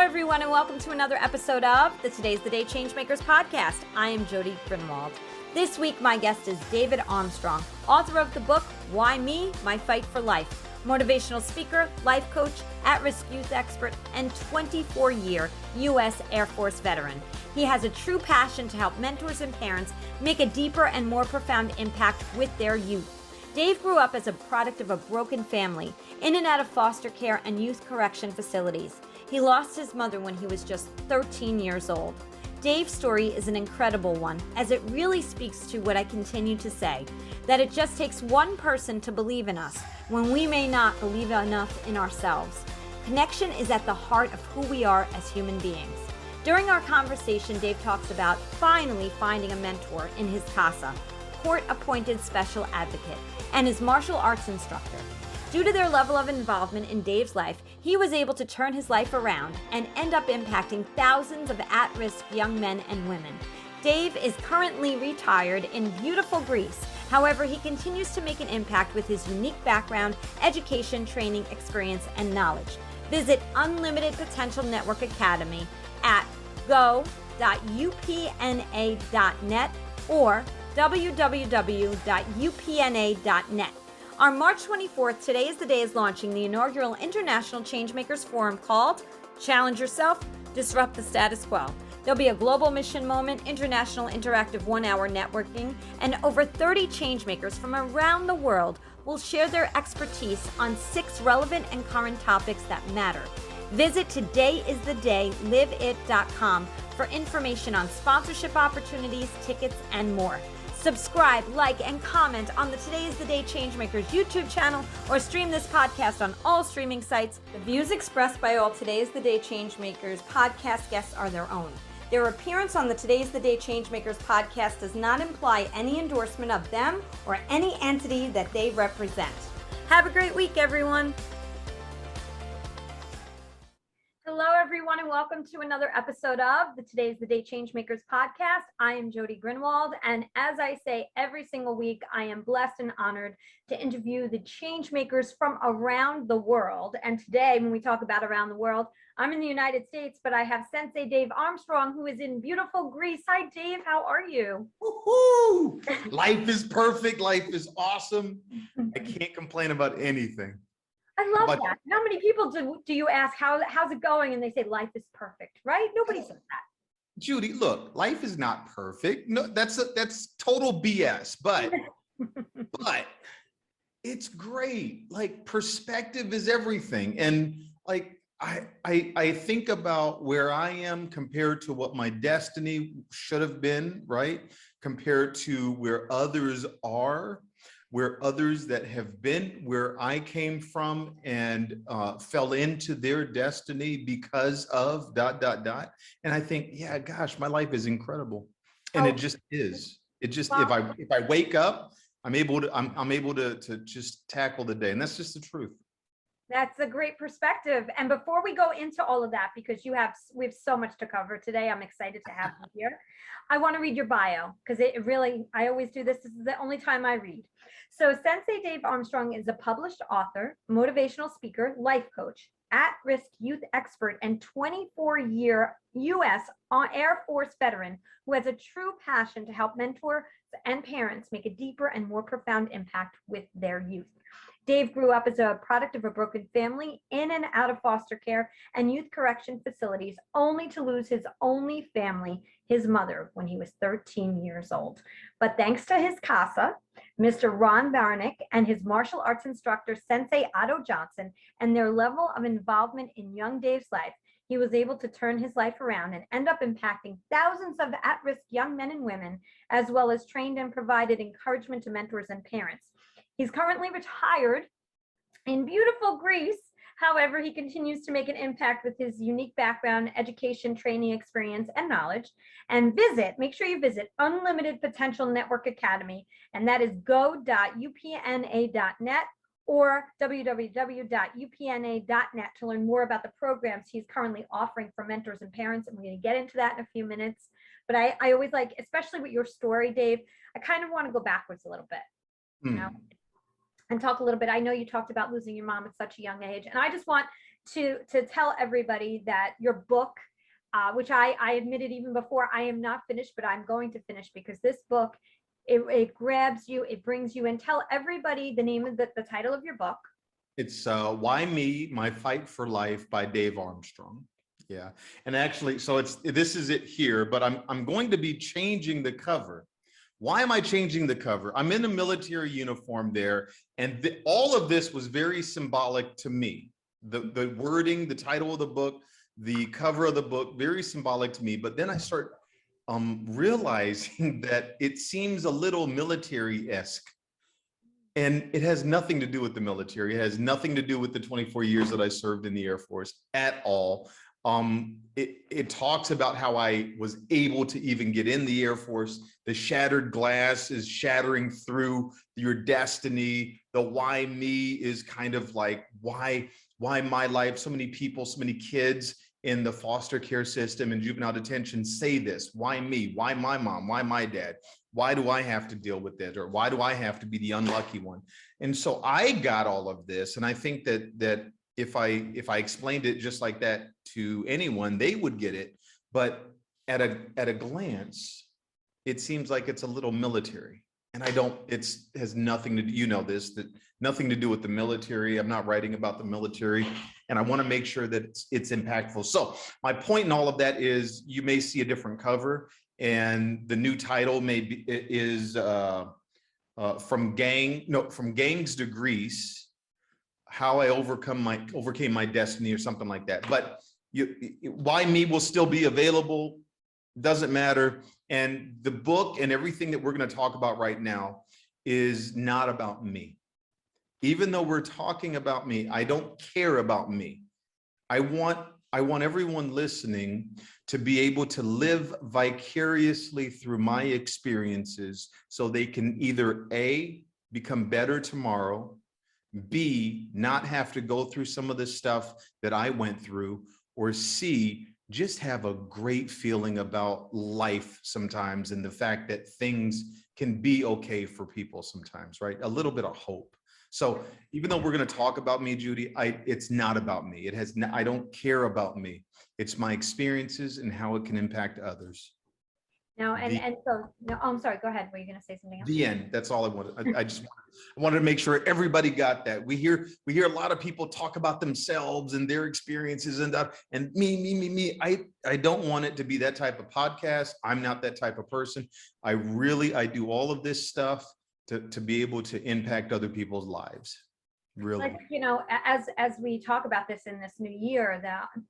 everyone, and welcome to another episode of the Today's the Day Changemakers Podcast. I am Jody Grunwald. This week, my guest is David Armstrong, author of the book, Why Me? My Fight for Life, motivational speaker, life coach, at-risk youth expert, and 24-year U.S. Air Force veteran. He has a true passion to help mentors and parents make a deeper and more profound impact with their youth. Dave grew up as a product of a broken family, in and out of foster care and youth correction facilities. He lost his mother when he was just 13 years old. Dave's story is an incredible one, as it really speaks to what I continue to say, that it just takes one person to believe in us when we may not believe enough in ourselves. Connection is at the heart of who we are as human beings. During our conversation, Dave talks about finally finding a mentor in his CASA, court-appointed special advocate, and his martial arts instructor. Due to their level of involvement in Dave's life, he was able to turn his life around and end up impacting thousands of at-risk young men and women. Dave is currently retired in beautiful Greece. However, he continues to make an impact with his unique background, education, training, experience, and knowledge. Visit Unlimited Potential Network Academy at go.upna.net or www.upna.net. On March 24th, Today is the Day is launching the inaugural International Changemakers Forum called Challenge Yourself, Disrupt the Status Quo. There'll be a global mission moment, international interactive 1-hour networking, and over 30 changemakers from around the world will share their expertise on 6 relevant and current topics that matter. Visit todayistheday.liveit.com for information on sponsorship opportunities, tickets, and more. Subscribe, like, and comment on the Today is the Day Changemakers YouTube channel or stream this podcast on all streaming sites. The views expressed by all Today is the Day Changemakers podcast guests are their own. Their appearance on the Today is the Day Changemakers podcast does not imply any endorsement of them or any entity that they represent. Have a great week, everyone. Hello, everyone, and welcome to another episode of the Today's the Day Changemakers podcast. I am Jody Grunwald, and as I say every single week, I am blessed and honored to interview the changemakers from around the world. And today, when we talk about around the world, I'm in the United States, but I have Sensei Dave Armstrong, who is in beautiful Greece. Hi, Dave. How are you? Woo-hoo! Life is perfect. Life is awesome. I can't complain about anything. I love that. How many people do you ask, how's it going? And they say, life is perfect, right? Nobody says that. Judy, look, life is not perfect. No, that's total BS, but it's great. Like, perspective is everything. And like, I think about where I am compared to what my destiny should have been, right? Compared to where others are, where others that have been, where I came from and fell into their destiny because of ... And I think, yeah, gosh, my life is incredible. And it just is. It just, if I wake up, I'm able to just tackle the day. And that's just the truth. That's a great perspective. And before we go into all of that, because we have so much to cover today, I'm excited to have you here. I want to read your bio because I always do this. This is the only time I read. So Sensei Dave Armstrong is a published author, motivational speaker, life coach, at-risk youth expert, and 24-year U.S. Air Force veteran who has a true passion to help mentors and parents make a deeper and more profound impact with their youth. Dave grew up as a product of a broken family, in and out of foster care and youth correction facilities, only to lose his only family, his mother, when he was 13 years old. But thanks to his CASA, Mr. Ron Baranick, and his martial arts instructor, Sensei Otto Johnson, and their level of involvement in young Dave's life, he was able to turn his life around and end up impacting thousands of at-risk young men and women, as well as trained and provided encouragement to mentors and parents. He's currently retired in beautiful Greece. However, he continues to make an impact with his unique background, education, training, experience, and knowledge. And make sure you visit Unlimited Potential Network Academy, and that is go.upna.net or www.upna.net to learn more about the programs he's currently offering for mentors and parents. And we're going to get into that in a few minutes. But I always like, especially with your story, Dave, I kind of want to go backwards a little bit, you know? And talk a little bit. I know you talked about losing your mom at such a young age, and I just want to tell everybody that your book, which I admitted even before, I am not finished, but I'm going to finish, because this book, it grabs you, it brings you in. Tell everybody the name of the title of your book. It's Why Me? My Fight for Life by Dave Armstrong. Yeah. And actually, so this is it here, but I'm going to be changing the cover. Why am I changing the cover? I'm in a military uniform there, and all of this was very symbolic to me. The wording, the title of the book, the cover of the book, very symbolic to me. But then I start realizing that it seems a little military-esque. And it has nothing to do with the military. It has nothing to do with the 24 years that I served in the Air Force at all. It talks about how I was able to even get in the Air Force. The shattered glass is shattering through your destiny. The why me is kind of like, why my life? So many people, so many kids in the foster care system and juvenile detention say this: why me? Why my mom? Why my dad? Why do I have to deal with this? Or why do I have to be the unlucky one? And so I got all of this. And I think that if I explained it just like that to anyone, they would get it. But at a glance, it seems like it's a little military. And has nothing to do, that nothing to do with the military. I'm not writing about the military, and I want to make sure that it's impactful. So my point in all of that is, you may see a different cover, and the new title is from gangs to Greece, how I overcame my destiny, or something like that. But Why Me will still be available. Doesn't matter. And the book and everything that we're going to talk about right now is not about me. Even though we're talking about me, I don't care about me. I want everyone listening to be able to live vicariously through my experiences, so they can either A, become better tomorrow, B, not have to go through some of the stuff that I went through, or C, just have a great feeling about life sometimes, and the fact that things can be okay for people sometimes, right? A little bit of hope. So even though we're going to talk about me, Judy, it's not about me. I don't care about me. It's my experiences and how it can impact others. No, I'm sorry, go ahead. Were you going to say something else? The end. That's all I wanted. I wanted to make sure everybody got that. We hear a lot of people talk about themselves and their experiences and me. I don't want it to be that type of podcast. I'm not that type of person. I do all of this stuff to be able to impact other people's lives. Really. I think, as we talk about this in this new year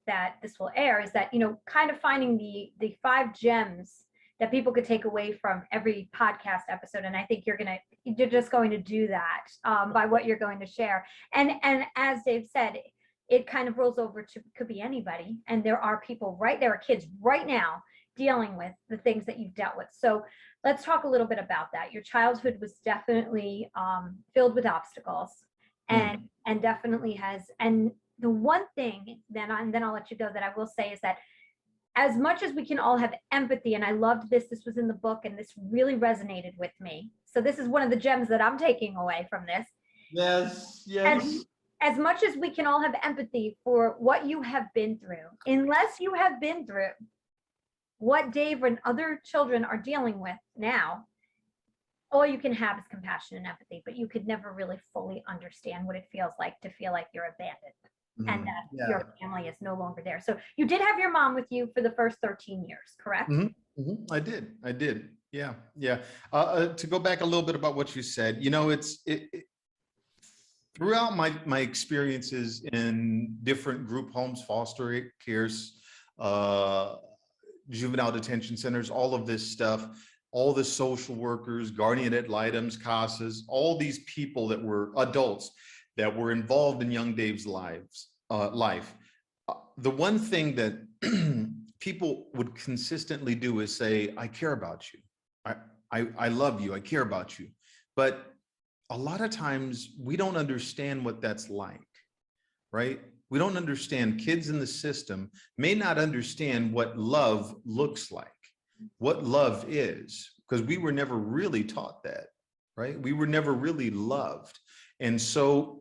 that this will air, is that, kind of finding the 5 gems that people could take away from every podcast episode. And I think you're just going to do that by what you're going to share. And as Dave said, it kind of rolls over to, could be anybody. And there are kids right now dealing with the things that you've dealt with. So let's talk a little bit about that. Your childhood was definitely filled with obstacles, and definitely has. And the one thing then I'll let you go, that I will say is that, as much as we can all have empathy, and I loved this was in the book, and this really resonated with me. So this is one of the gems that I'm taking away from this. Yes. As much as we can all have empathy for what you have been through, unless you have been through what Dave and other children are dealing with now, all you can have is compassion and empathy, but you could never really fully understand what it feels like to feel like you're abandoned. And that your family is no longer there. So you did have your mom with you for the first 13 years, correct? I did. Yeah. To go back a little bit about what you said, throughout my experiences in different group homes, foster cares, juvenile detention centers, all of this stuff, all the social workers, guardian ad litem's, CASAs, all these people that were adults that were involved in young Dave's life. The one thing that people would consistently do is say, I care about you. I love you. I care about you. But a lot of times we don't understand what that's like, right? We don't understand. Kids in the system may not understand what love looks like, what love is, because we were never really taught that, right? We were never really loved. And so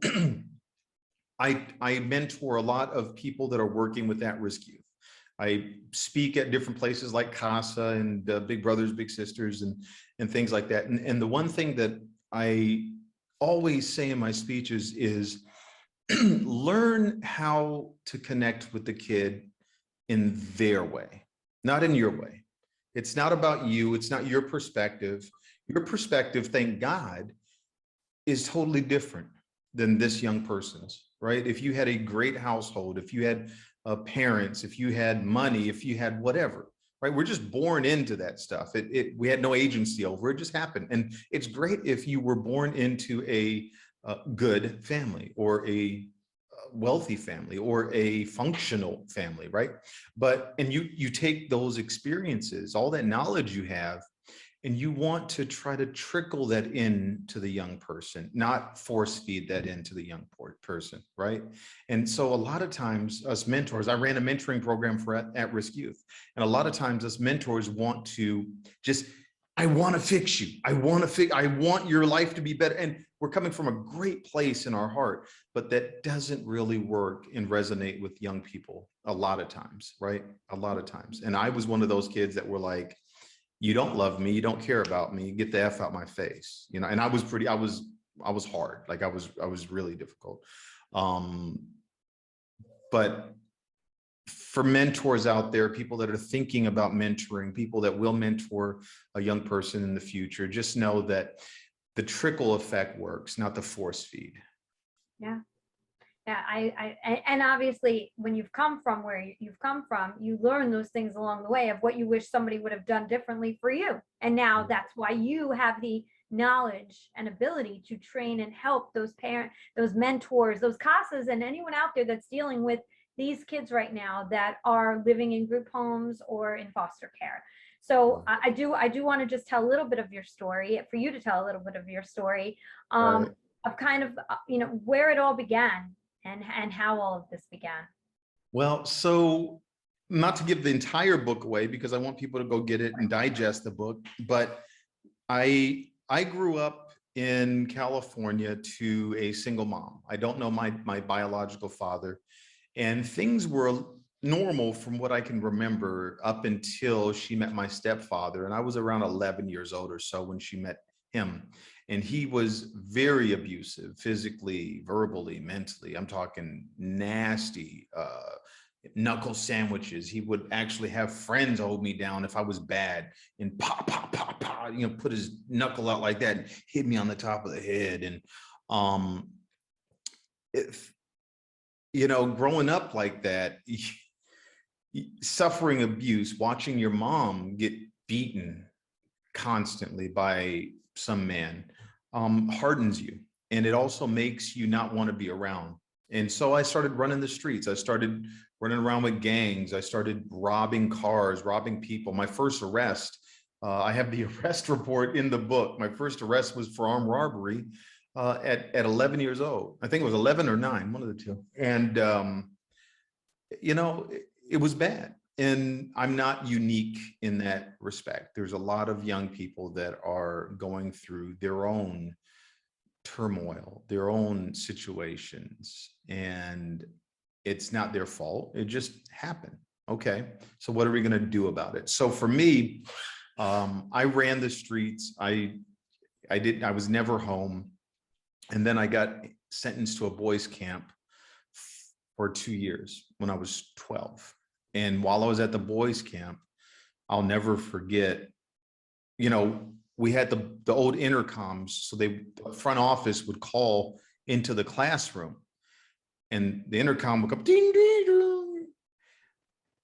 I mentor a lot of people that are working with at-risk youth. I speak at different places like CASA and Big Brothers Big Sisters and things like that. And the one thing that I always say in my speeches is learn how to connect with the kid in their way, not in your way. It's not about you. It's not your perspective. Your perspective, thank God, is totally different than this young person's, right? If you had a great household, if you had parents, if you had money, if you had whatever, right? We're just born into that stuff. We had no agency over it, just happened. And it's great if you were born into a good family or a wealthy family or a functional family, right? And you take those experiences, all that knowledge you have, and you want to try to trickle that into the young person, not force feed that into the young person, right? And so a lot of times us mentors, I ran a mentoring program for at-risk youth. And a lot of times us mentors want to just, I want to fix you. I want your life to be better. And we're coming from a great place in our heart, but that doesn't really work and resonate with young people a lot of times, right? A lot of times. And I was one of those kids that were like, you don't love me, you don't care about me, get the F out my face, you know. And I was hard, like I was really difficult. But for mentors out there, people that are thinking about mentoring, people that will mentor a young person in the future, just know that the trickle effect works, not the force feed. Yeah. Yeah, and obviously when you've come from where you've come from, you learn those things along the way of what you wish somebody would have done differently for you. And now that's why you have the knowledge and ability to train and help those parents, those mentors, those CASAs, and anyone out there that's dealing with these kids right now that are living in group homes or in foster care. So I do want to just tell a little bit of your story, for you to tell a little bit of your story, of kind of, where it all began. And how all of this began. Well, so not to give the entire book away because I want people to go get it and digest the book, but I grew up in California to a single mom. I don't know my biological father, and things were normal from what I can remember up until she met my stepfather, and I was around 11 years old or so when she met him. And he was very abusive, physically, verbally, mentally. I'm talking nasty, knuckle sandwiches. He would actually have friends hold me down if I was bad and pop, pop, pop, pop, put his knuckle out like that and hit me on the top of the head. And, growing up like that, suffering abuse, watching your mom get beaten constantly by some man, hardens you, and it also makes you not want to be around. And so I started running the streets. I started running around with gangs. I started robbing cars, robbing people. My first arrest, I have the arrest report in the book. My first arrest was for armed robbery at 11 years old. I think it was 11 or 9, one of the two. And it was bad. And I'm not unique in that respect. There's a lot of young people that are going through their own turmoil, their own situations, and it's not their fault. It just happened. Okay, so what are we going to do about it? So for me, I ran the streets. I was never home. And then I got sentenced to a boys' camp for 2 years when I was 12. And while I was at the boys' camp, I'll never forget, we had the old intercoms. So the front office would call into the classroom and the intercom would come, ding, ding, ding.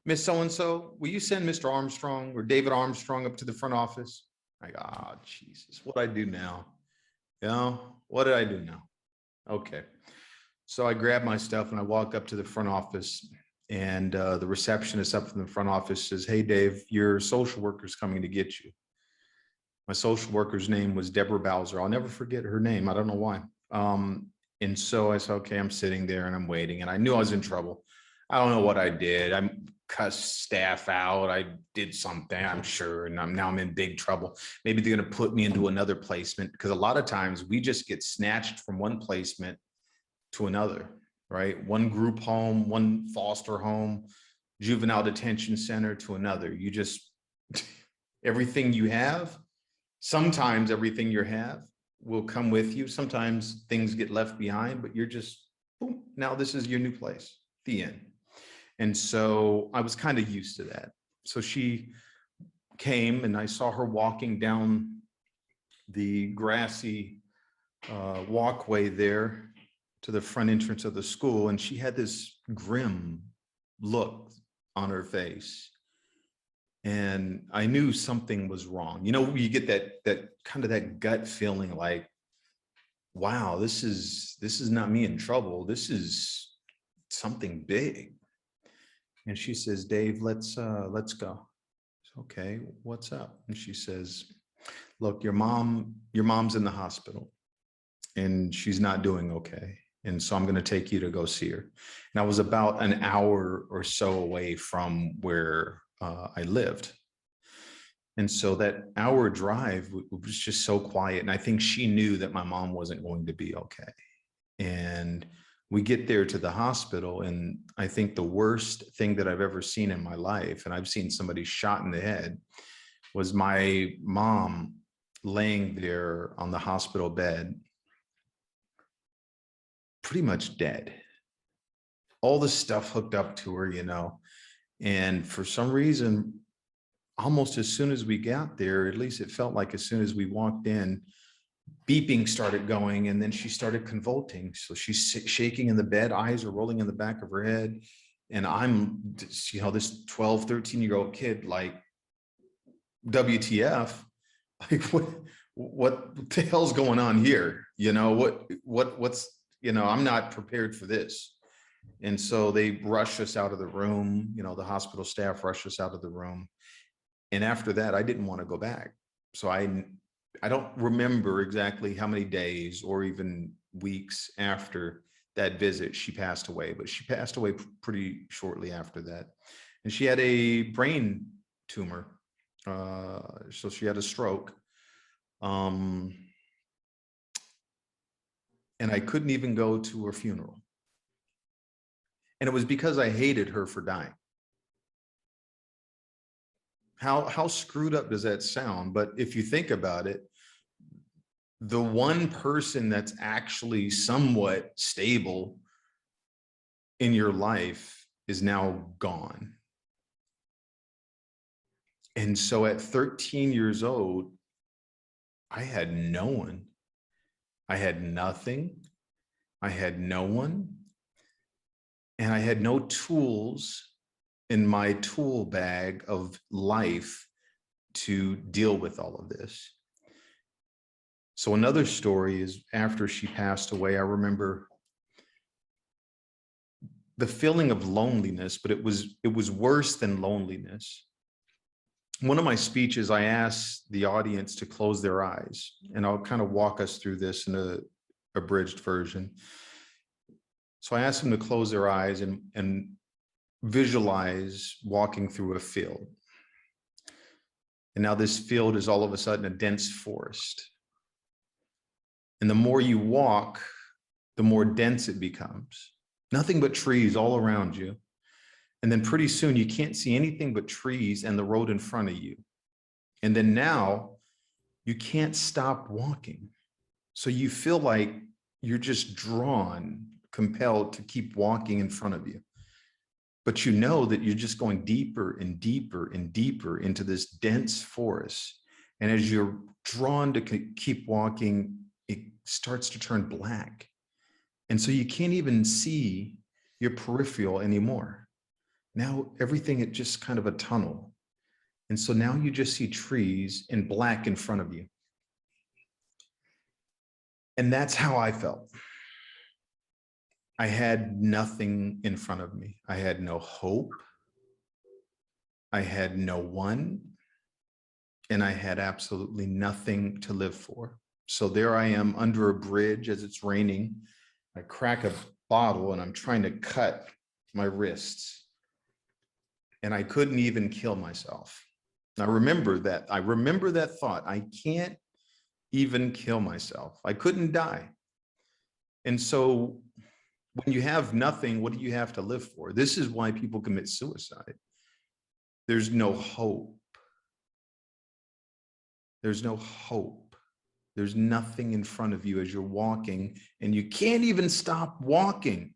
Miss So-and-so, will you send Mr. Armstrong or David Armstrong up to the front office? I go, oh, Jesus, what do I do now? What did I do now? Okay. So I grabbed my stuff and I walk up to the front office. And the receptionist up in the front office says, hey, Dave, your social worker's coming to get you. My social worker's name was Deborah Bowser. I'll never forget her name. I don't know why. And so I said, okay, I'm sitting there and I'm waiting. And I knew I was in trouble. I don't know what I did. I cussed staff out. I did something, I'm sure. And now I'm in big trouble. Maybe they're going to put me into another placement, because a lot of times we just get snatched from one placement to another. right? One group home, one foster home, juvenile detention center to another. You just, everything you have, sometimes everything you have will come with you. Sometimes things get left behind, but you're just, boom, now this is your new place, the end. And so I was kind of used to that. So she came and I saw her walking down the grassy walkway there to the front entrance of the school. And she had this grim look on her face. And I knew something was wrong. You know, you get that kind of that gut feeling like, wow, this is not me in trouble. This is something big. And she says, Dave, let's go. Okay, what's up? And she says, look, your mom's in the hospital and she's not doing okay. And so I'm going to take you to go see her. And I was about an hour or so away from where I lived. And so that hour drive was just so quiet. And I think she knew that my mom wasn't going to be okay. And we get there to the hospital, and I think the worst thing that I've ever seen in my life, and I've seen somebody shot in the head, was my mom laying there on the hospital bed, pretty much dead. All the stuff hooked up to her, you know, and for some reason, almost as soon as we got there, at least it felt like as soon as we walked in, beeping started going, and then she started convulsing. So she's shaking in the bed, eyes are rolling in the back of her head. And I'm, you know, this 12, 13-year-old kid, like, WTF, like, what the hell's going on here? You know, what's, you know, I'm not prepared for this. And so they rush us out of the room, you know, the hospital staff rushed us out of the room. And after that, I didn't want to go back. So I don't remember exactly how many days or even weeks after that visit she passed away, but she passed away pretty shortly after that. And she had a brain tumor. So she had a stroke. And I couldn't even go to her funeral. And it was because I hated her for dying. How screwed up does that sound? But if you think about it, the one person that's actually somewhat stable in your life is now gone. And so at 13 years old, I had no one. I had nothing. I had no one. And I had no tools in my tool bag of life to deal with all of this. So another story is after she passed away, I remember the feeling of loneliness, but it was worse than loneliness. One of my speeches, I asked the audience to close their eyes, and I'll kind of walk us through this in a abridged version. So I asked them to close their eyes and visualize walking through a field. And now this field is all of a sudden a dense forest. And the more you walk, the more dense it becomes. Nothing but trees all around you. And then pretty soon you can't see anything but trees and the road in front of you. And then now you can't stop walking. So you feel like you're just drawn, compelled to keep walking in front of you. But you know that you're just going deeper and deeper and deeper into this dense forest. And as you're drawn to keep walking, it starts to turn black. And so you can't even see your peripheral anymore. Now everything is just kind of a tunnel. And so now you just see trees and black in front of you. And that's how I felt. I had nothing in front of me. I had no hope. I had no one. And I had absolutely nothing to live for. So there I am under a bridge as it's raining. I crack a bottle and I'm trying to cut my wrists. And I couldn't even kill myself. I remember that. I remember that thought. I can't even kill myself. I couldn't die. And so When you have nothing, what do you have to live for? This is why people commit suicide. There's no hope. There's no hope. There's nothing in front of you as you're walking, and you can't even stop walking.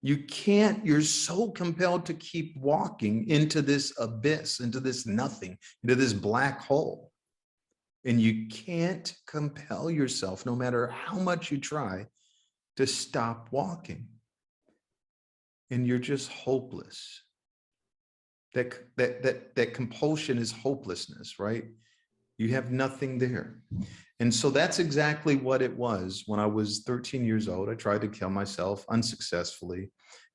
You can't, you're so compelled to keep walking into this abyss, into this nothing, into this black hole. And you can't compel yourself, no matter how much you try, to stop walking. And you're just hopeless. That compulsion is hopelessness, right? You have nothing there. And so that's exactly what it was when I was 13 years old. I tried to kill myself unsuccessfully,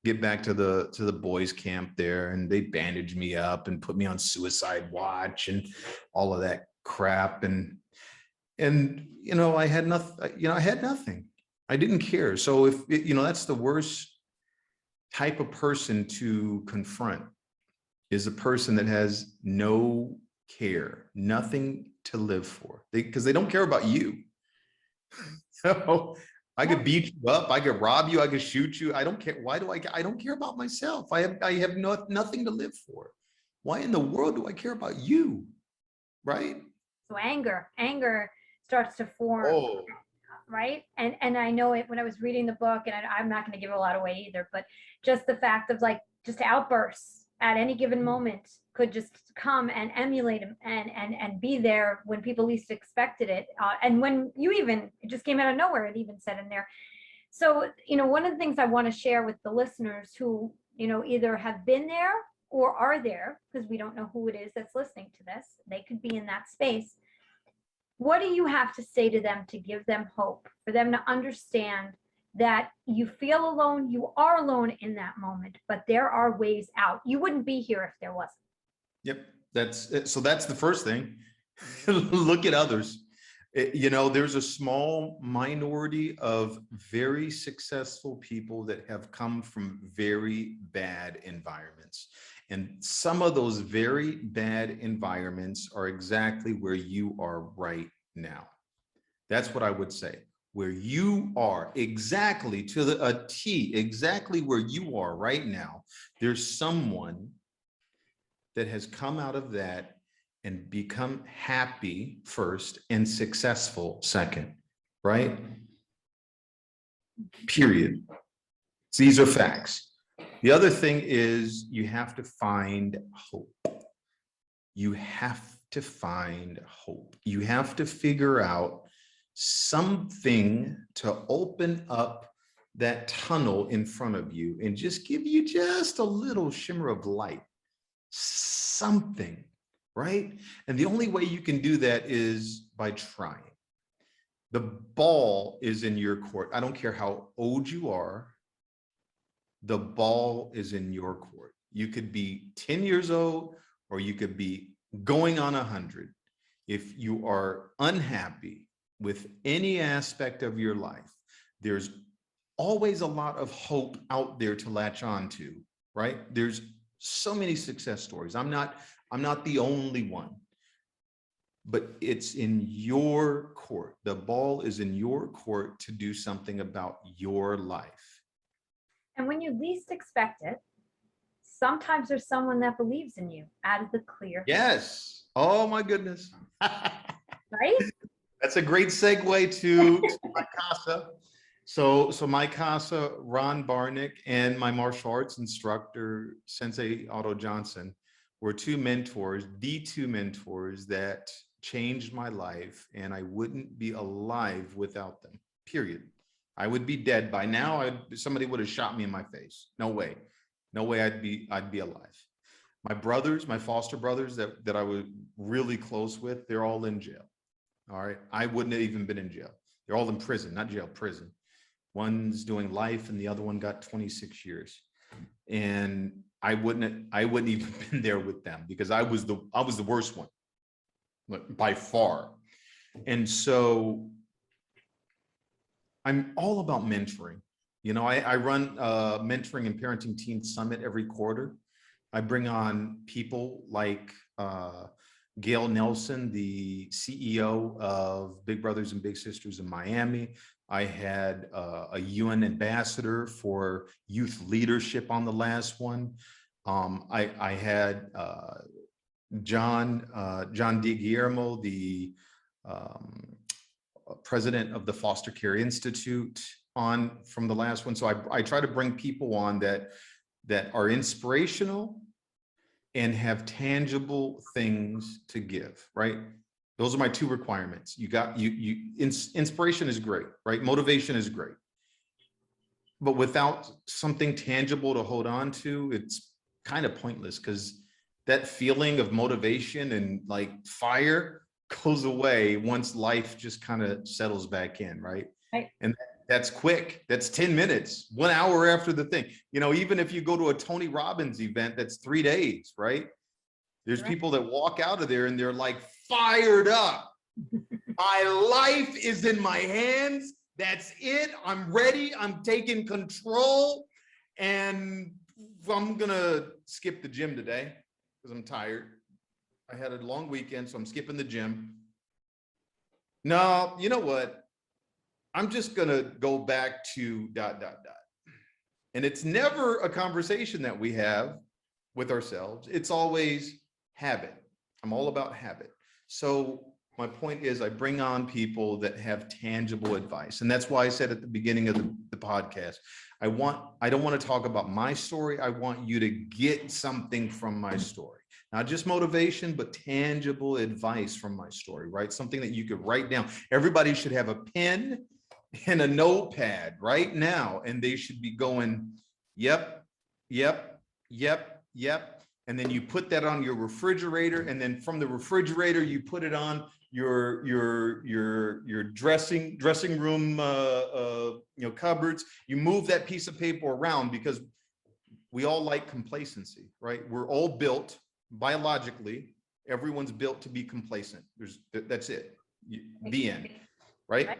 get back to the boys' camp there, and they bandaged me up and put me on suicide watch and all of that crap. And I had nothing, I had nothing. I didn't care. So if, that's the worst type of person to confront, is a person that has no care, nothing to live for, because they don't care about you. So I could beat you up, I could rob you, I could shoot you. I don't care. Why do I don't care about myself. I have nothing to live for. Why in the world do I care about you? Right? So anger starts to form. Oh. Right. And I know it when I was reading the book, and I'm not going to give it a lot away either, but just the fact of like just outbursts at any given moment could just come and emulate him and be there when people least expected it. And when it just came out of nowhere, it even said in there. So, one of the things I want to share with the listeners who, either have been there or are there, because we don't know who it is that's listening to this, they could be in that space. What do you have to say to them to give them hope, for them to understand that you feel alone, you are alone in that moment, but there are ways out? You wouldn't be here if there wasn't. Yep. That's the first thing. Look at others. There's a small minority of very successful people that have come from very bad environments. And some of those very bad environments are exactly where you are right now. That's what I would say. Where you are, exactly to a T, exactly where you are right now, there's someone that has come out of that and become happy first and successful second, right? Period. So these are facts. The other thing is you have to find hope. You have to find hope. You have to figure out something to open up that tunnel in front of you and just give you just a little shimmer of light. Something, right? And the only way you can do that is by trying. The ball is in your court. I don't care how old you are. The ball is in your court. You could be 10 years old, or you could be going on 100. If you are unhappy with any aspect of your life, there's always a lot of hope out there to latch on to, right? There's so many success stories. I'm not the only one, but it's in your court. The ball is in your court to do something about your life. And when you least expect it, sometimes there's someone that believes in you out of the clear. Yes. Oh my goodness. Right? That's a great segue to my casa. So my casa, Ron Barnick, and my martial arts instructor, Sensei Otto Johnson, were two mentors, the two mentors that changed my life, and I wouldn't be alive without them, period. I would be dead by now. Somebody would have shot me in my face. No way. No way I'd be alive. My brothers, my foster brothers that I was really close with, they're all in jail. All right. I wouldn't have even been in jail. They're all in prison, not jail, prison. One's doing life and the other one got 26 years. And I wouldn't even been there with them because I was the worst one by far. And so I'm all about mentoring. I run a mentoring and parenting teen summit every quarter. I bring on people like Gail Nelson, the CEO of Big Brothers and Big Sisters in Miami, I had a UN ambassador for youth leadership on the last one. I had John DiGuillermo, the president of the Foster Care Institute, on from the last one. So I try to bring people on that are inspirational and have tangible things to give, right? Those are my two requirements. Inspiration is great, right? Motivation is great. But without something tangible to hold on to, it's kind of pointless, because that feeling of motivation and like fire goes away once life just kind of settles back in, right? Right. And that's quick. That's 10 minutes, 1 hour after the thing. Even if you go to a Tony Robbins event, that's 3 days, right? There's people that walk out of there and they're like fired up. My life is in my hands. That's it. I'm ready. I'm taking control. And I'm going to skip the gym today because I'm tired. I had a long weekend, so I'm skipping the gym. No, you know what? I'm just going to go back to ... And it's never a conversation that we have with ourselves. It's always habit. I'm all about habit. So my point is, I bring on people that have tangible advice. And that's why I said at the beginning of the podcast, I don't want to talk about my story. I want you to get something from my story. Not just motivation, but tangible advice from my story, right? Something that you could write down. Everybody should have a pen and a notepad right now, and they should be going, yep, yep, yep, yep. And then you put that on your refrigerator, and then from the refrigerator, you put it on your dressing room cupboards. You move that piece of paper around, because we all like complacency, right? We're all built biologically. Everyone's built to be complacent. That's it. The end, right?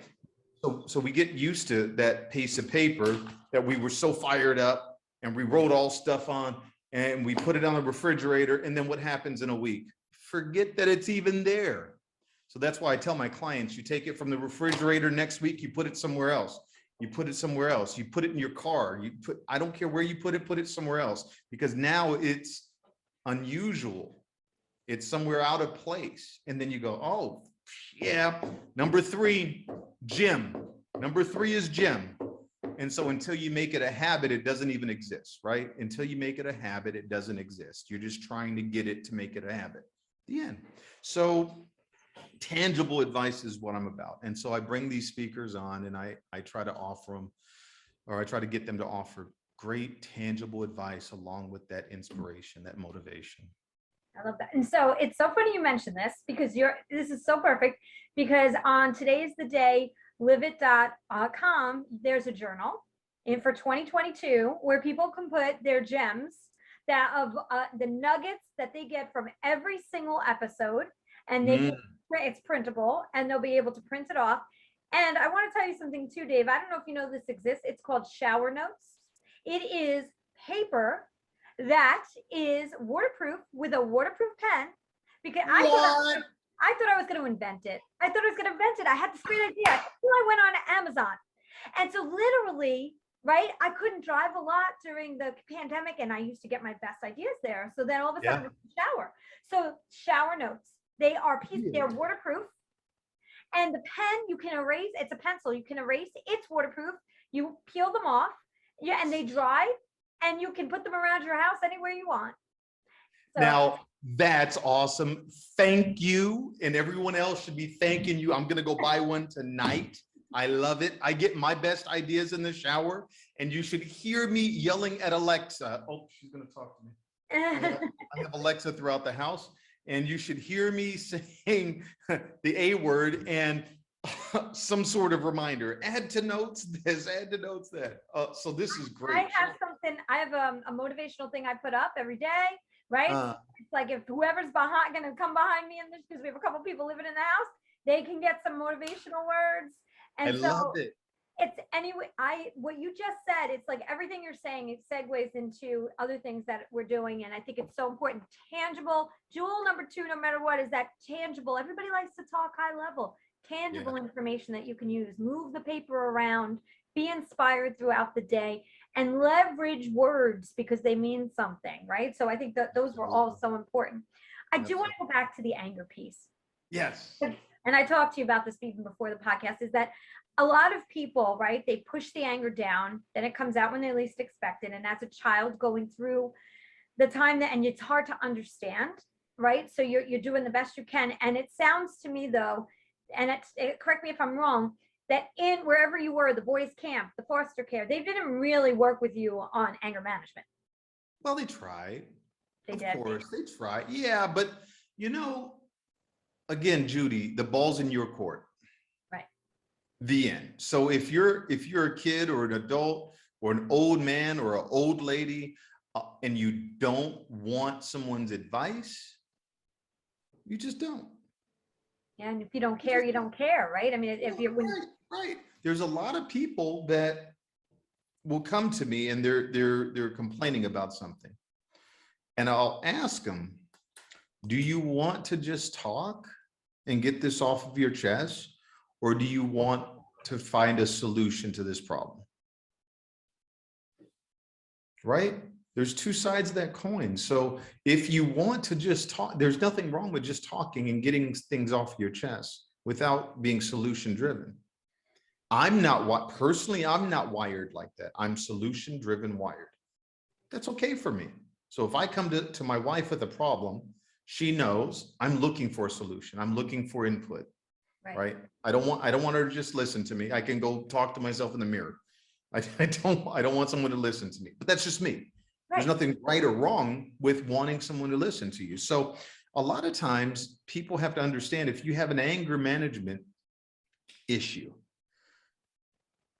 So we get used to that piece of paper that we were so fired up and we wrote all stuff on, and we put it on the refrigerator. And then what happens in a week? Forget that it's even there. So that's why I tell my clients, you take it from the refrigerator, next week, you put it somewhere else. You put it somewhere else. You put it in your car. I don't care where you put it somewhere else, because now it's unusual. It's somewhere out of place. And then you go, oh yeah, number 3, gym. Number 3 is gym. And so until you make it a habit, it doesn't even exist, right? Until you make it a habit, it doesn't exist. You're just trying to get it to make it a habit. The end. So tangible advice is what I'm about. And so I bring these speakers on, and I try to offer them, or I try to get them to offer great tangible advice along with that inspiration, that motivation. I love that. And so it's so funny you mentioned this, because this is so perfect, because on Today's the Day, liveit.com, there's a journal for 2022 where people can put their gems of the nuggets that they get from every single episode, and it's printable, and they'll be able to print it off. And I want to tell you something too, Dave. I don't know if you know this exists. It's called shower notes. It is paper that is waterproof with a waterproof pen, because I thought I was going to invent it. I had this great idea until I went on Amazon. And so literally, right, I couldn't drive a lot during the pandemic, and I used to get my best ideas there. So then all of a sudden, shower. So shower notes, they're waterproof. And the pen you can erase, it's a pencil, you can erase, it's waterproof. You peel them off, and they dry, and you can put them around your house anywhere you want. So, now, that's awesome. Thank you. And everyone else should be thanking you. I'm going to go buy one tonight. I love it. I get my best ideas in the shower, and you should hear me yelling at Alexa. Oh, she's going to talk to me. I have Alexa throughout the house, and you should hear me saying the A word and some sort of reminder. Add to notes this, add to notes that. So this is great. I have a motivational thing I put up every day, right? It's like, if whoever's going to come behind me in this, because we have a couple people living in the house, they can get some motivational words. And I loved it. It's anyway, what you just said, it's like everything you're saying, it segues into other things that we're doing. And I think it's so important. Tangible. Jewel number 2, no matter what, is that tangible. Everybody likes to talk high level. tangible information that you can use, move the paper around, be inspired throughout the day, and leverage words because they mean something, right? So I think that those were all so important. I do want to go back to the anger piece. Yes. And I talked to you about this even before the podcast, is that a lot of people, right, they push the anger down, then it comes out when they least expect it. And as a child going through the time that, and it's hard to understand, right? So you're doing the best you can. And it sounds to me though, and correct me if I'm wrong, that in wherever you were, the boys' camp, the foster care, they didn't really work with you on anger management. Well, they tried. They of did. course, they tried. Yeah, but again, Judy, the ball's in your court. Right. The end. So if you're a kid or an adult or an old man or an old lady, and you don't want someone's advice, you just don't. Yeah, and if you don't care, you don't care, right? I mean, if you're right. There's a lot of people that will come to me and they're complaining about something, and I'll ask them, do you want to just talk and get this off of your chest, or do you want to find a solution to this problem? Right? There's two sides of that coin. So if you want to just talk, there's nothing wrong with just talking and getting things off your chest without being solution driven. I'm not wired like that. I'm solution driven wired. That's okay for me. So if I come to my wife with a problem, she knows I'm looking for a solution. I'm looking for input, right? I don't want her to just listen to me. I can go talk to myself in the mirror. I don't want someone to listen to me, but that's just me. There's nothing right or wrong with wanting someone to listen to you. So a lot of times people have to understand, if you have an anger management issue,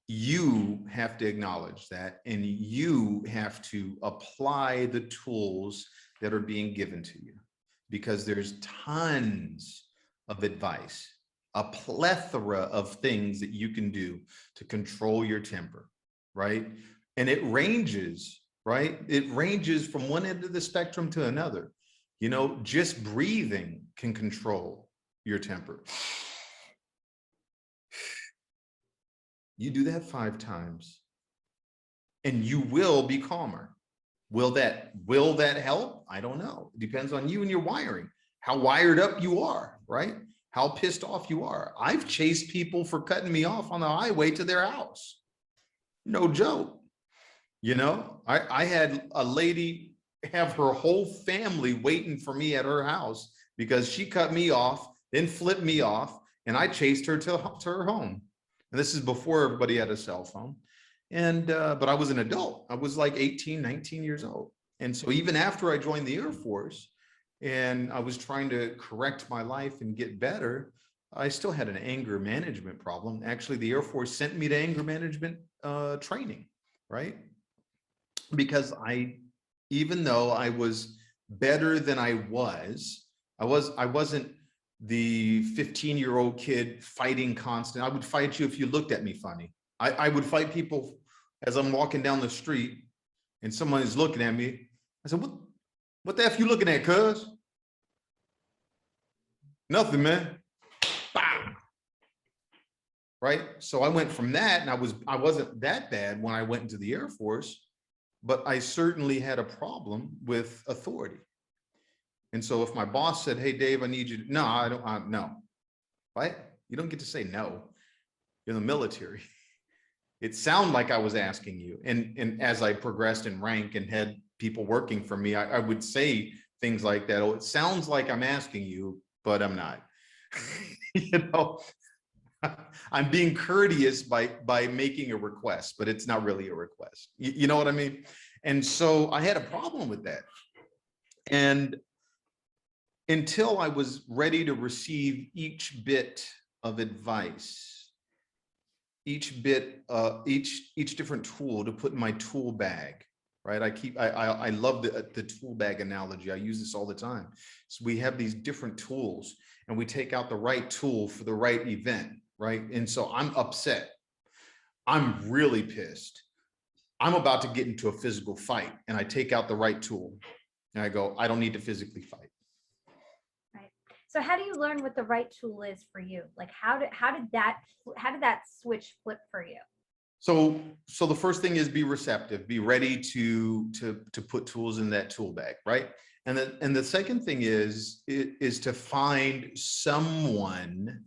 you have to acknowledge that, and you have to apply the tools that are being given to you, because there's tons of advice, a plethora of things that you can do to control your temper, right? And it ranges, right? It ranges from one end of the spectrum to another. Just breathing can control your temper. You do that 5 times and you will be calmer. Will that help? I don't know. It depends on you and your wiring, how wired up you are, right? How pissed off you are. I've chased people for cutting me off on the highway to their house. No joke. I had a lady have her whole family waiting for me at her house because she cut me off, then flipped me off, and I chased her to her home. And this is before everybody had a cell phone. And but I was an adult. I was like 18, 19 years old. And so even after I joined the Air Force and I was trying to correct my life and get better, I still had an anger management problem. Actually, the Air Force sent me to anger management training, right? Because even though I was better than I wasn't the 15-year-old kid fighting constant. I would fight you if you looked at me funny. I would fight people as I'm walking down the street and someone is looking at me. I said, what the F you looking at, cuz? Nothing, man. Bah! Right? So I went from that, and I wasn't that bad when I went into the Air Force, but I certainly had a problem with authority. And so if my boss said, hey, Dave, I need you to, no, I don't, no. Right? You don't get to say no. You're in the military. It sounded like I was asking you. And as I progressed in rank and had people working for me, I would say things like that. Oh, it sounds like I'm asking you, but I'm not. I'm being courteous by making a request, but it's not really a request. You know what I mean? And so I had a problem with that. And until I was ready to receive each bit of advice, each different tool to put in my tool bag, right? I love the tool bag analogy. I use this all the time. So we have these different tools and we take out the right tool for the right event, right? And so I'm upset. I'm really pissed. I'm about to get into a physical fight, and I take out the right tool and I go, I don't need to physically fight. Right. So how do you learn what the right tool is for you? Like how did that switch flip for you? So the first thing is be receptive, be ready to put tools in that tool bag, right? And the second thing is to find someone,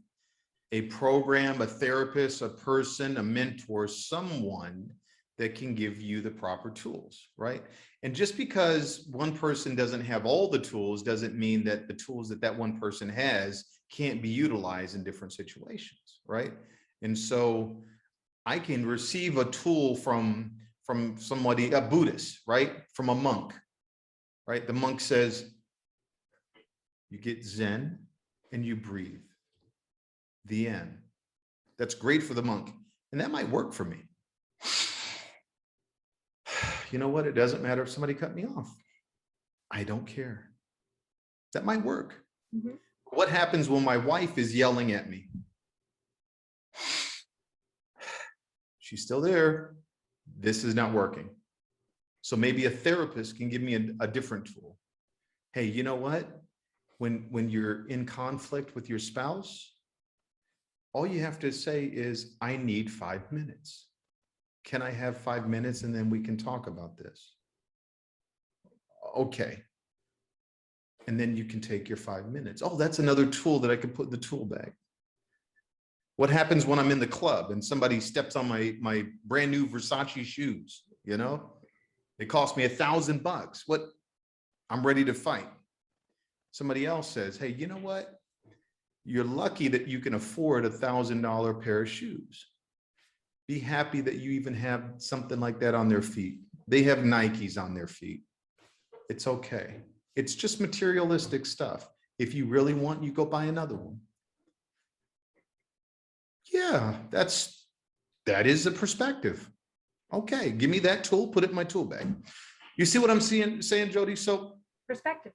a program, a therapist, a person, a mentor, someone that can give you the proper tools, right? And just because one person doesn't have all the tools doesn't mean that the tools that one person has can't be utilized in different situations, right? And so I can receive a tool from somebody, a Buddhist, right? From a monk, right? The monk says, you get Zen and you breathe. The end. That's great for the monk. And that might work for me. You know what? It doesn't matter if somebody cut me off. I don't care. That might work. Mm-hmm. What happens when my wife is yelling at me? She's still there. This is not working. So maybe a therapist can give me a different tool. Hey, you know what? When you're in conflict with your spouse, all you have to say is, I need 5 minutes. Can I have 5 minutes and then we can talk about this? Okay. And then you can take your 5 minutes. Oh, that's another tool that I could put in the tool bag. What happens when I'm in the club and somebody steps on my brand new Versace shoes? You know, it cost me $1,000. What? I'm ready to fight. Somebody else says, hey, you know what? You're lucky that you can afford $1,000 pair of shoes. Be happy that you even have something like that on their feet. They have Nikes on their feet. It's okay. It's just materialistic stuff. If you really want, you go buy another one. Yeah, that is a perspective. Okay, give me that tool, put it in my tool bag. You see what I'm saying, Jody? So perspective.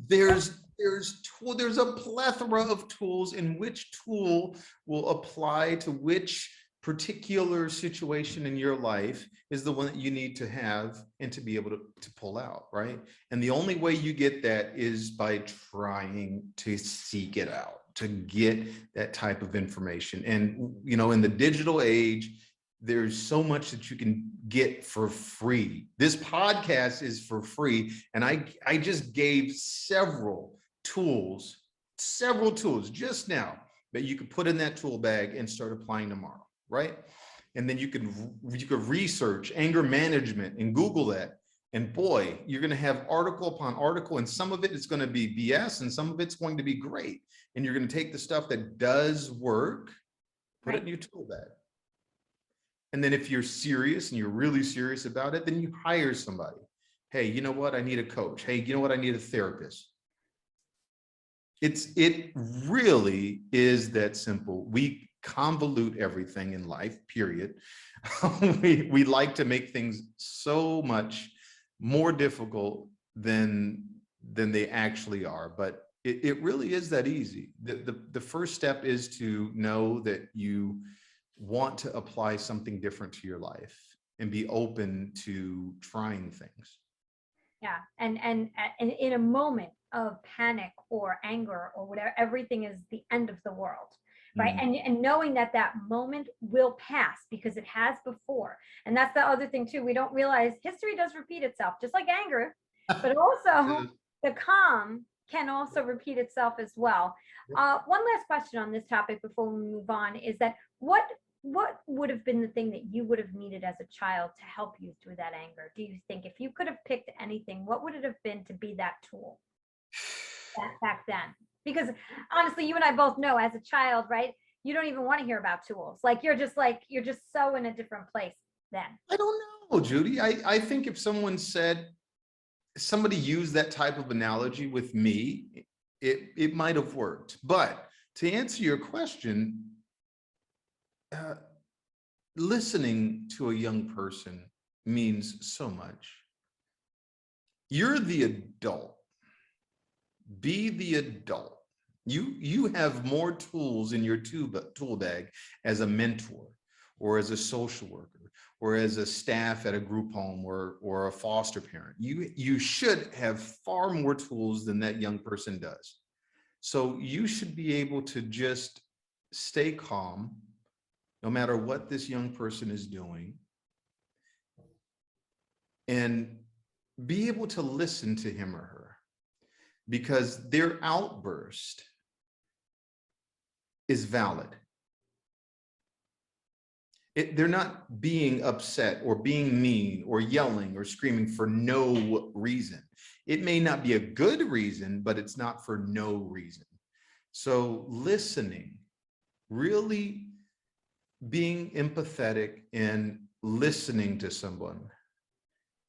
There's a plethora of tools, and which tool will apply to which particular situation in your life is the one that you need to have and to be able to pull out, right? And the only way you get that is by trying to seek it out, to get that type of information. And, you know, in the digital age, there's so much that you can get for free. This podcast is for free. And I just gave several tools just now that you could put in that tool bag and start applying tomorrow, right? And then you could research anger management and Google that. And boy, you're going to have article upon article, and some of it is going to be BS and some of it's going to be great. And you're going to take the stuff that does work, put it in your tool bag. And then if you're serious and you're really serious about it, then you hire somebody. Hey, you know what? I need a coach. Hey, you know what? I need a therapist. It really is that simple. We convolute everything in life, period. We like to make things so much more difficult than they actually are. But it really is that easy. The first step is to know that you want to apply something different to your life and be open to trying things. Yeah. And in a moment of panic or anger or whatever, everything is the end of the world, right? Mm-hmm. And knowing that moment will pass because it has before. And that's the other thing too. We don't realize history does repeat itself, just like anger, but also the calm can also repeat itself as well. One last question on this topic before we move on is that what would have been the thing that you would have needed as a child to help you through that anger? Do you think if you could have picked anything, what would it have been to be that tool back then? Because honestly, you and I both know as a child, right? You don't even want to hear about tools. Like you're just so in a different place then. I don't know, Judy. I think if somebody used that type of analogy with me, it might have worked. But to answer your question, listening to a young person means so much. You're the adult. Be the adult. You have more tools in your tool bag as a mentor or as a social worker or as a staff at a group home or a foster parent. You should have far more tools than that young person does. So you should be able to just stay calm, no matter what this young person is doing, and be able to listen to him or her, because their outburst is valid. They're not being upset or being mean or yelling or screaming for no reason. It may not be a good reason, but it's not for no reason. So listening, really being empathetic and listening to someone,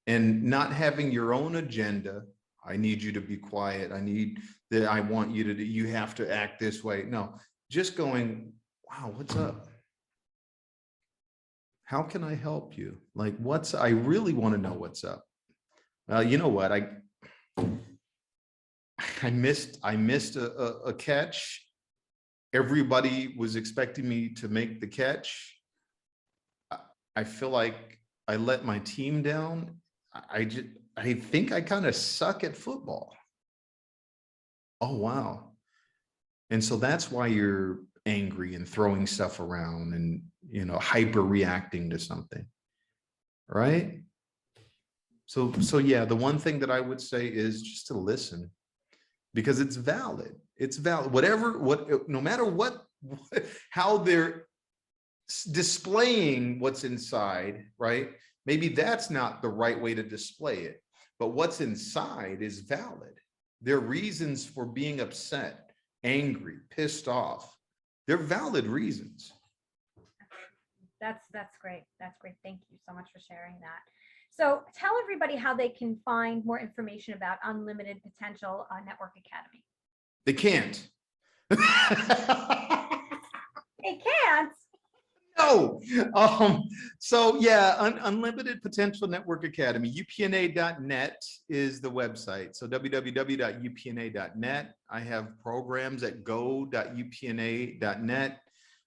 and not having your own agenda. I need you to be quiet. I want you to, you have to act this way. No, just going, wow, what's up? How can I help you? Like, I really want to know what's up. You know what? I missed a catch. Everybody was expecting me to make the catch. I feel like I let my team down. I think I kind of suck at football. Oh, wow. And so that's why you're angry and throwing stuff around and, hyper reacting to something. Right. So yeah, the one thing that I would say is just to listen, because it's valid. It's valid. No matter how they're displaying what's inside, right? Maybe that's not the right way to display it, but what's inside is valid. Their reasons for being upset, angry, pissed off, they're valid reasons. That's great. That's great. Thank you so much for sharing that. So tell everybody how they can find more information about Unlimited Potential Network Academy. They can't. They can't? No. So yeah, Unlimited Potential Network Academy, upna.net is the website. So www.upna.net. I have programs at go.upna.net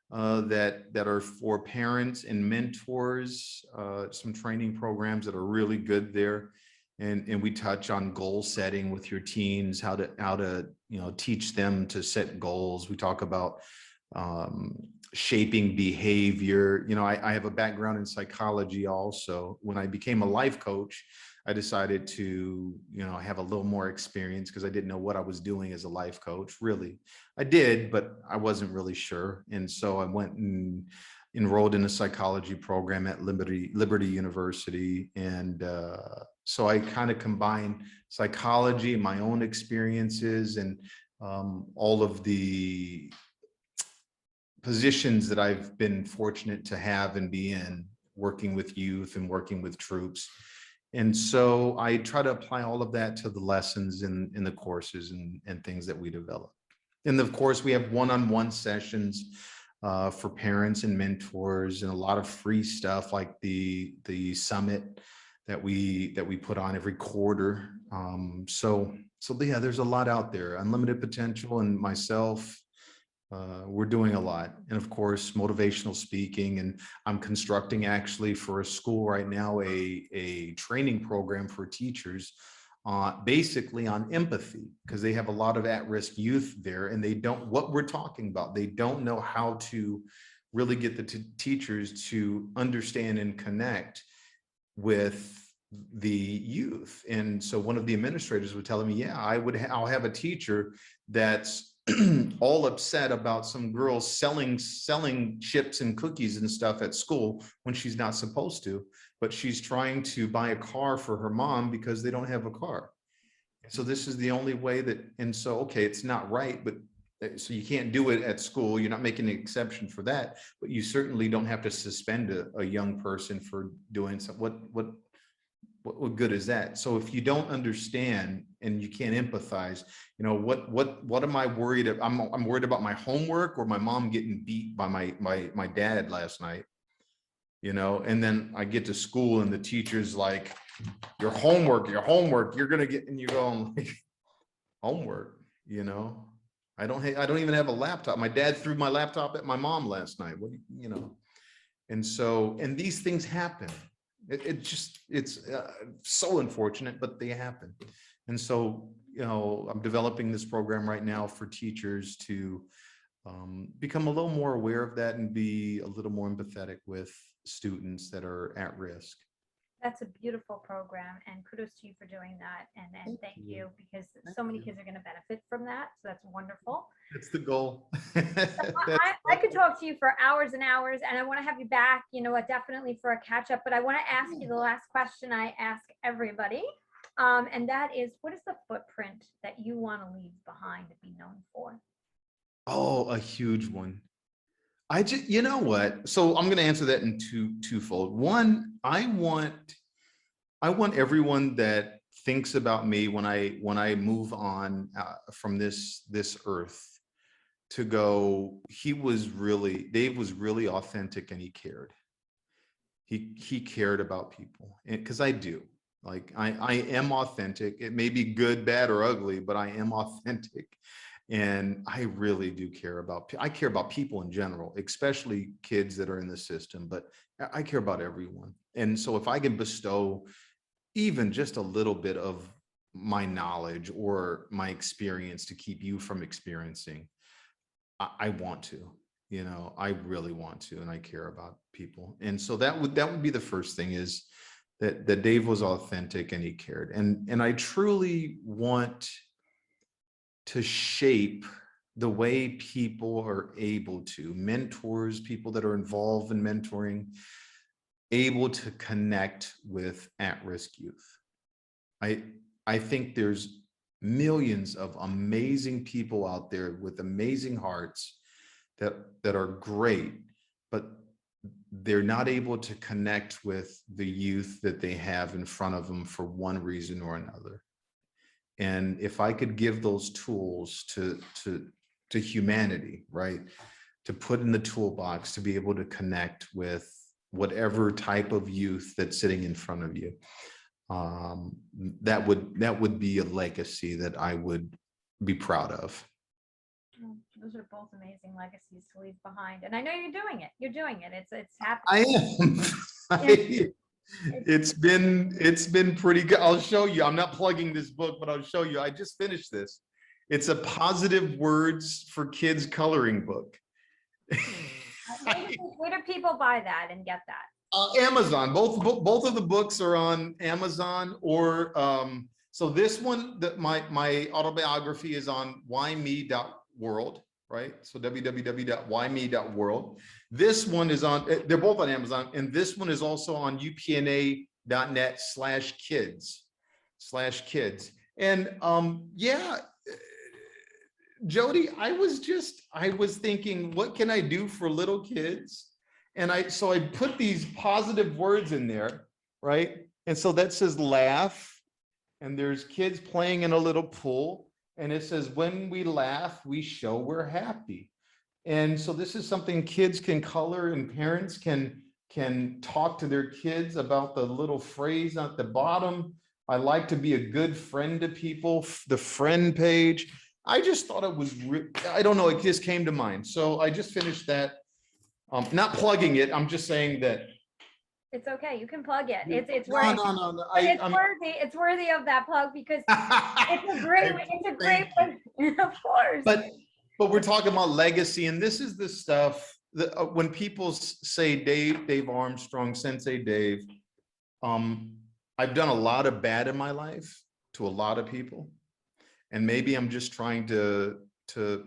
that are for parents and mentors, some training programs that are really good there. And we touch on goal setting with your teens, how to teach them to set goals. We talk about shaping behavior. I have a background in psychology also. When I became a life coach, I decided to, have a little more experience, because I didn't know what I was doing as a life coach. Really, I did, but I wasn't really sure. And so I went and enrolled in a psychology program at Liberty University. And so I kind of combined psychology, my own experiences, and all of the positions that I've been fortunate to have and be in, working with youth and working with troops. And so I try to apply all of that to the lessons in the courses and things that we develop. And of course, we have one-on-one sessions for parents and mentors, and a lot of free stuff like the summit that we put on every quarter. So yeah, there's a lot out there. Unlimited Potential and myself, we're doing a lot. And of course, motivational speaking. And I'm constructing actually for a school right now, a training program for teachers, basically on empathy, because they have a lot of at-risk youth there, and what we're talking about, they don't know how to really get the teachers to understand and connect with the youth. And so one of the administrators was telling me, yeah, I'll have a teacher that's all upset about some girl selling chips and cookies and stuff at school when she's not supposed to, but she's trying to buy a car for her mom because they don't have a car. So this is the only way and so, okay, it's not right, but so you can't do it at school. You're not making an exception for that, but you certainly don't have to suspend a young person for doing something. What good is that? So if you don't understand and you can't empathize, what am I worried about? I'm worried about my homework or my mom getting beat by my dad last night, and then I get to school and the teacher's like, your homework, you're going to get, and you go, like, homework, I don't even have a laptop. My dad threw my laptop at my mom last night. And so, and these things happen. It's so unfortunate, but they happen. And so I'm developing this program right now for teachers to become a little more aware of that and be a little more empathetic with students that are at risk. That's a beautiful program, and kudos to you for doing that. And thank you, because so many kids are going to benefit from that. So that's wonderful. That's the goal. I could talk to you for hours and hours, and I want to have you back, definitely for a catch up. But I want to ask you the last question I ask everybody. And that is, what is the footprint that you want to leave behind to be known for? Oh, a huge one. You know what? So I'm going to answer that in twofold. One, I want everyone that thinks about me when I move on from this earth to go, Dave was really authentic, and he cared. He cared about people, and because I do. Like I am authentic. It may be good, bad, or ugly, but I am authentic. And I really do care about people in general, especially kids that are in the system, but I care about everyone. And so if I can bestow even just a little bit of my knowledge or my experience to keep you from experiencing, I want to, I really want to, and I care about people. And so that would be the first thing, is that Dave was authentic and he cared. And I truly want to shape the way people are able to, mentors, people that are involved in mentoring, able to connect with at-risk youth. I think there's millions of amazing people out there with amazing hearts that are great, but they're not able to connect with the youth that they have in front of them for one reason or another. And if I could give those tools to humanity, right, to put in the toolbox to be able to connect with whatever type of youth that's sitting in front of you, that would be a legacy that I would be proud of. Those are both amazing legacies to leave behind, and I know you're doing it. It's happening. I am. It's been pretty good. I'll show you. I'm not plugging this book, but I'll show you. I just finished this. It's a positive words for kids coloring book. Where do people buy that and get that? Amazon. Both of the books are on Amazon, or so this one, that my autobiography is on whyme.world, right? So www.whyme.world. This one is on, they're both on Amazon, and this one is also on upna.net/kids. And yeah, Jody, I was thinking, what can I do for little kids? And so I put these positive words in there, right? And so that says laugh, and there's kids playing in a little pool, and it says, when we laugh, we show we're happy. And so this is something kids can color, and parents can talk to their kids about the little phrase at the bottom. I like to be a good friend to people, the friend page. I just thought it was, I don't know, it just came to mind. So I just finished that. Not plugging it, I'm just saying that. It's okay, you can plug it. It's worthy. No. It's worthy of that plug, because it's a great one, of course. But we're talking about legacy, and this is the stuff that when people say Dave Armstrong, Sensei Dave, I've done a lot of bad in my life to a lot of people, and maybe I'm just trying to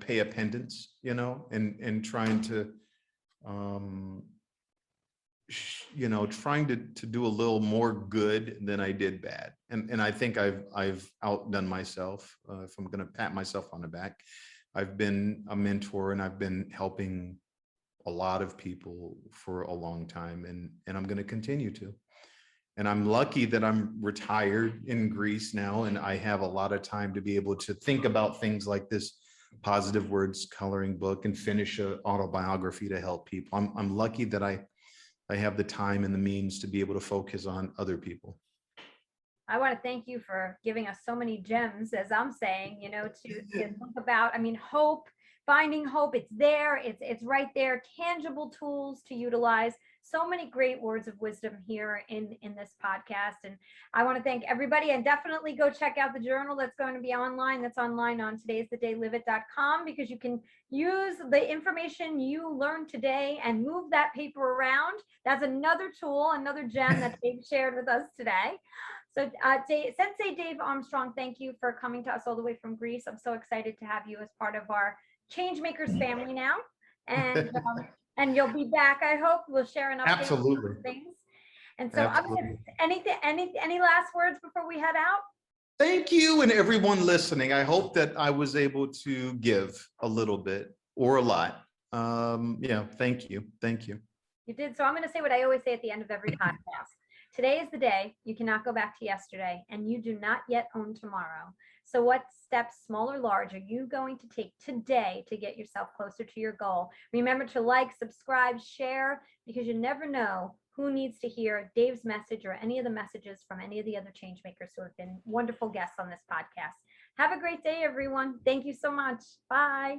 pay a penance, and trying to trying to do a little more good than I did bad. And I think I've outdone myself. If I'm going to pat myself on the back, I've been a mentor, and I've been helping a lot of people for a long time, and I'm going to continue to. And I'm lucky that I'm retired in Greece now, and I have a lot of time to be able to think about things like this positive words coloring book and finish an autobiography to help people. I'm lucky that I have the time and the means to be able to focus on other people. I want to thank you for giving us so many gems, as I'm saying, to think about. I mean, hope, finding hope. It's there. It's right there. Tangible tools to utilize. So many great words of wisdom here in this podcast. And I want to thank everybody, and definitely go check out the journal that's going to be online. That's online on todaysthedayliveit.com, because you can use the information you learned today and move that paper around. That's another tool, another gem that Dave shared with us today. So Sensei Dave Armstrong, thank you for coming to us all the way from Greece. I'm so excited to have you as part of our Changemakers family now. And you'll be back, I hope. We'll share an update. Absolutely. On things. And so any last words before we head out? Thank you and everyone listening. I hope that I was able to give a little bit or a lot. Thank you. Thank you. You did. So I'm going to say what I always say at the end of every podcast. Today is the day. You cannot go back to yesterday, and you do not yet own tomorrow. So what steps, small or large, are you going to take today to get yourself closer to your goal? Remember to like, subscribe, share, because you never know who needs to hear Dave's message or any of the messages from any of the other changemakers who have been wonderful guests on this podcast. Have a great day, everyone. Thank you so much. Bye.